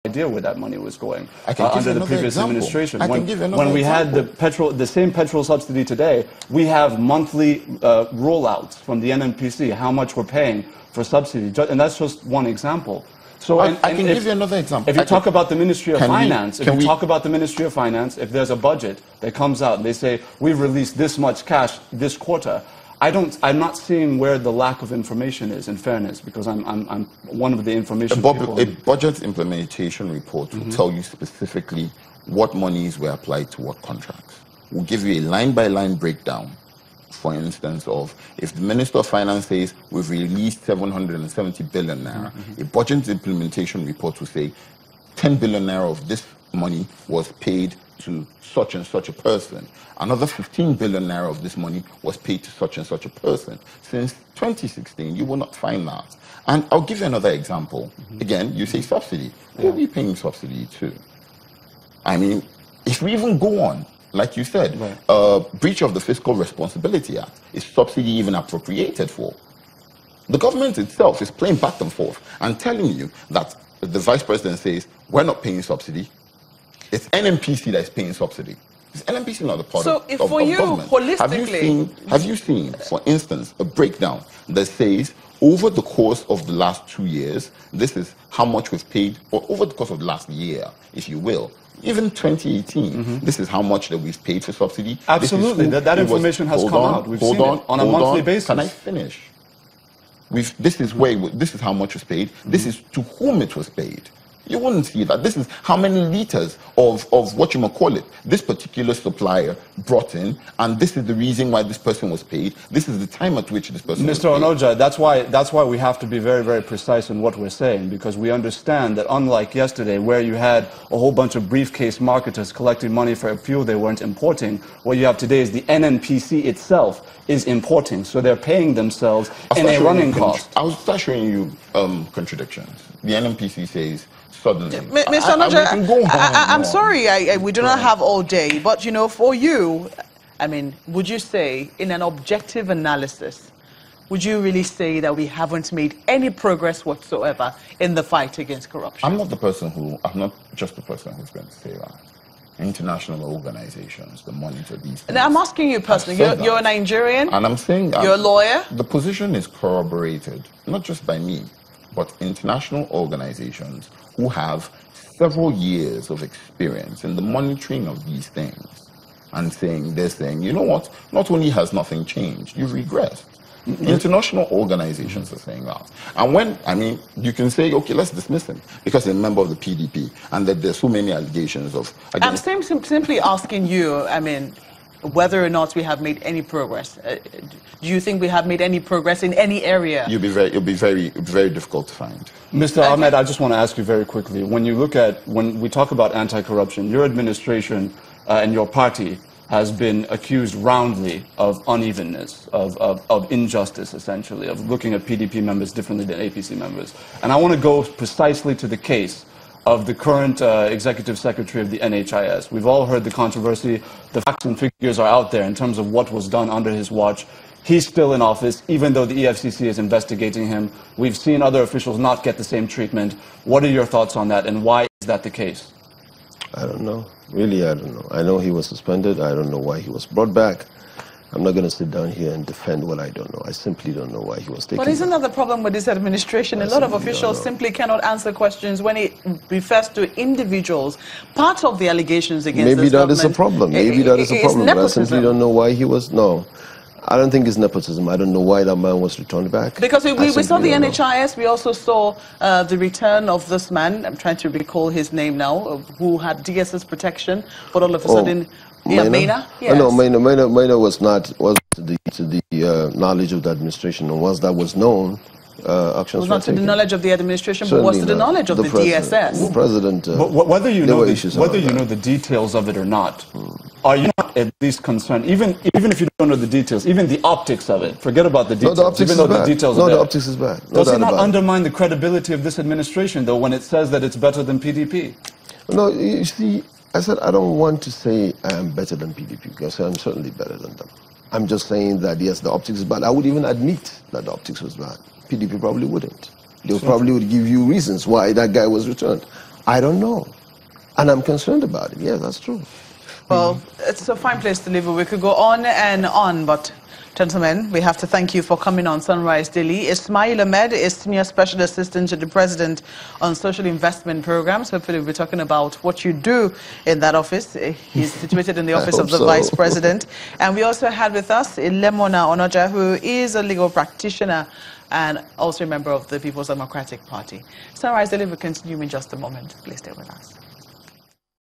idea where that money was going under the previous administration. When we had the same petrol subsidy today, we have monthly rollouts from the NNPC, how much we're paying for subsidy, and that's just one example. So I can give you another example. If you talk about the Ministry of Finance, if there's a budget that comes out and they say we've released this much cash this quarter, I'm not seeing where the lack of information is, in fairness, because I'm one of the information people. A budget implementation report will tell you specifically what monies were applied to what contracts. We'll give you a line-by-line breakdown, for instance, of if the Minister of Finance says we've released 770 billion naira, a budget implementation report will say 10 billion naira of this money was paid to such and such a person. Another 15 billion naira of this money was paid to such and such a person. Since 2016, you will not find that. And I'll give you another example. Again, you say subsidy. Who are we paying subsidy to? I mean, if we even go on, like you said, breach of the Fiscal Responsibility Act, is subsidy even appropriated for? The government itself is playing back and forth and telling you that the Vice President says, we're not paying subsidy. It's NNPC that is paying subsidy. Is NNPC not a part of government? Holistically, have you seen, for instance, a breakdown that says over the course of the last 2 years, this is how much we've paid, or over the course of the last year, if you will, even 2018, this is how much that we've paid for subsidy? Absolutely, that information has come out. We've seen it on a monthly basis. Can I finish? This is how much was paid. This is to whom it was paid. You wouldn't see that. This is how many liters of what you might call it, this particular supplier brought in, and this is the reason why this person was paid. This is the time at which this person was paid. Mr. Onoja, that's why we have to be very, very precise in what we're saying, because we understand that unlike yesterday, where you had a whole bunch of briefcase marketers collecting money for a fuel they weren't importing, what you have today is the NNPC itself is importing, so they're paying themselves in a running cost. I was start showing you contradictions. The NNPC says, suddenly. Mr. Onoja, I'm sorry, we do not have all day, but you know, for you, I mean, would you say, in an objective analysis, would you really say that we haven't made any progress whatsoever in the fight against corruption? I'm not just the person who's going to say that. International organizations, the monitor these things. I'm asking you personally, you're a Nigerian, and I'm saying you're a lawyer. The position is corroborated, not just by me, but international organizations who have several years of experience in the monitoring of these things, and they're saying, you know what, not only has nothing changed, you've regressed. International organizations are saying that. And you can say, okay, let's dismiss him because he's a member of the PDP, and that there's so many allegations of... I'm simply asking you, whether or not we have made any progress. Do you think we have made any progress in any area? It'll be very difficult to find. Mr. Ahmed, I just want to ask you very quickly, when we talk about anti-corruption, your administration and your party has been accused roundly of unevenness, of injustice, essentially, of looking at PDP members differently than APC members. And I want to go precisely to the case of the current executive secretary of the NHIS. We've all heard the controversy. The facts and figures are out there in terms of what was done under his watch. He's still in office, even though the EFCC is investigating him. We've seen other officials not get the same treatment. What are your thoughts on that, and why is that the case? I don't know. Really, I don't know. I know he was suspended. I don't know why he was brought back. I'm not going to sit down here and defend what I don't know. I simply don't know why he was taken. But isn't that the problem with this administration? A lot of officials simply cannot answer questions when it refers to individuals. Part of the allegations against maybe that is a problem. Maybe that is a problem. But I simply don't know why he was. No, I don't think it's nepotism. I don't know why that man was returned back. Because we saw the NHIS. We also saw the return of this man. I'm trying to recall his name now, who had DSS protection, but all of a sudden. Maina? Yes. No, Maina was not to the knowledge of the administration. And once that was known, actions was not to the knowledge of the administration, but was to the knowledge of the DSS. The president. But whether you know the details of it or not, are you not at least concerned? Even if you don't know the details, even the optics of it. Forget about the details. No, the optics even though is bad. The details no, are the there. optics is bad. Does it not undermine the credibility of this administration, though, when it says that it's better than PDP? No, you see. I said I don't want to say I am better than PDP because I'm certainly better than them. I'm just saying that, yes, the optics is bad. I would even admit that the optics was bad. PDP probably wouldn't. They probably would give you reasons why that guy was returned. I don't know. And I'm concerned about it. Yes, that's true. Well, it's a fine place to live. We could go on and on, but gentlemen, we have to thank you for coming on Sunrise Daily. Ismail Ahmed is Senior Special Assistant to the President on Social Investment Programs. Hopefully we'll be talking about what you do in that office. He's situated in the office of the Vice President. And we also had with us Lemona Onoja, who is a legal practitioner and also a member of the People's Democratic Party. Sunrise Daily will continue in just a moment. Please stay with us.